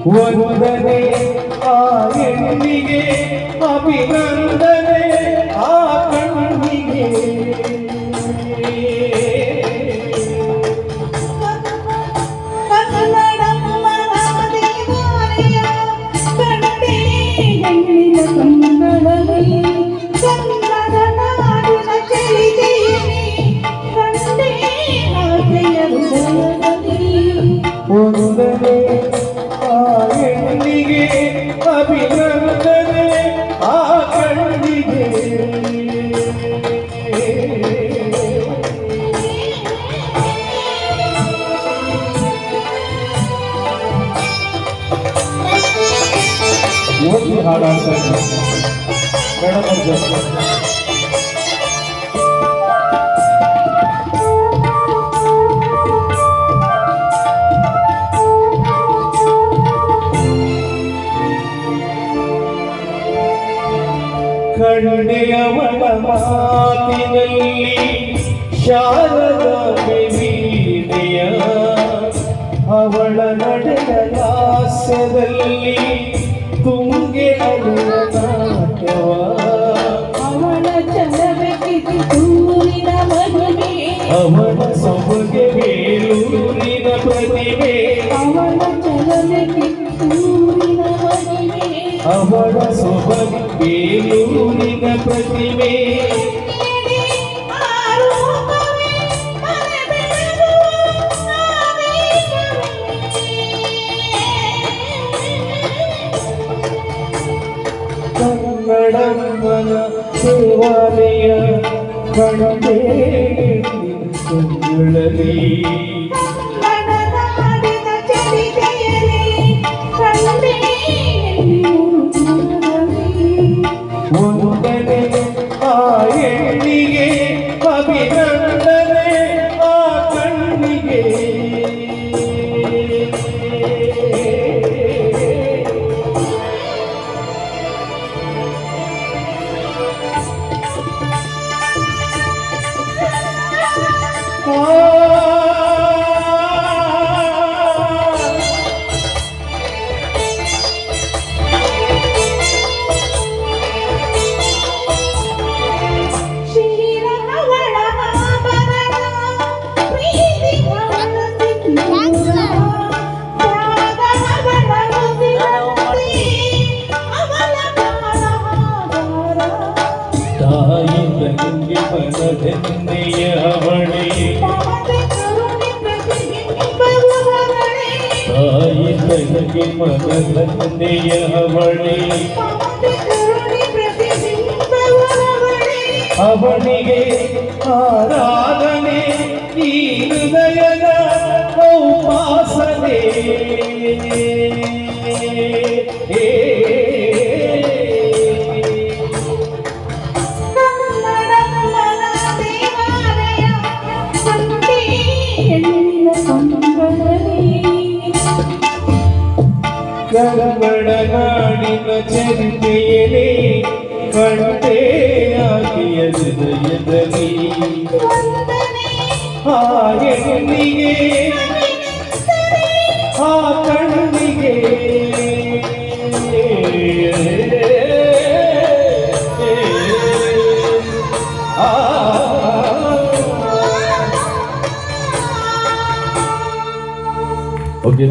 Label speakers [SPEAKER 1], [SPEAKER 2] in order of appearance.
[SPEAKER 1] ವಂದನೆ ಆ ಹೆಣ್ಣಿಗೆ, ಅಭಿನಂದನೆ ಆ ಕಣ್ಣಿಗೆ. ವಂದನೆ ಆ ಹೆಣ್ಣಿಗೆ, ಅಭಿನಂದನೆ ಆ ಕಣ್ಣಿಗೆ. ಒಂದು ಹಾಡಾಡ್ತಾ ಮೇಡಮ್ ಅವ್ರ ಕಣ್ಣೆಯವಳ ಮಾತಿನಲ್ಲಿ ಶಾರದ ವೀಣೆಯ, ಅವಳ ನಡೆಯ ಲಾಸ್ಯದಲ್ಲಿ ತುಂಗೆ ಅಳುವ ನಾಟ್ಯವ,
[SPEAKER 2] ಅವಳ ಚಲವೆಗೆ ದೂರಿನ ಮದುವೆ,
[SPEAKER 1] ಅವಳ ಸೊಬಗೆ ಬೇಲೂರಿನ ಪ್ರತಿಭೆ,
[SPEAKER 2] ಅವಳ ಚಲವೆಗೆ ದೂರಿನ ಮದುವೆ,
[SPEAKER 1] ಅವಳ ಸೊಬಗೆ ಬೇಲೂರಿನ ಪ್ರತಿಭೆ. ಕನ್ನಡಮ್ಮನ ದೇವಾಲಯ ಕಣ್ಣೇ ಸುಂದರಲಿ, ವಂದನೆ ಆ ಹೆಣ್ಣಿಗೆ, ಅಭಿನಂದನೆ ಆ ಕಣ್ಣಿಗೆ. ತಾಯಿ ತಂಗಿ ಮನದೆನ್ನೆಯ ಅವಳೆ, ತಾಯಿ ತಂಗಿ ಮನದೆನ್ನೆಯ ಅವಳೆ, ಅವನಿಗೆ ಆರಾಧನೆ ಈ ಹೃದಯದ ಉಪಾಸನೆ. ಕನ್ನಡ ನಾಡಿನ ಚರಿತೆಯಲೇ ಕಂಟೆಯಾಗಿಯ ಹೃದಯದಲ್ಲಿ, ಆ ಹೆಣ್ಣಿಗೆ ಆ ಕಣ್ಣಿಗೆ. ಓಕೆ.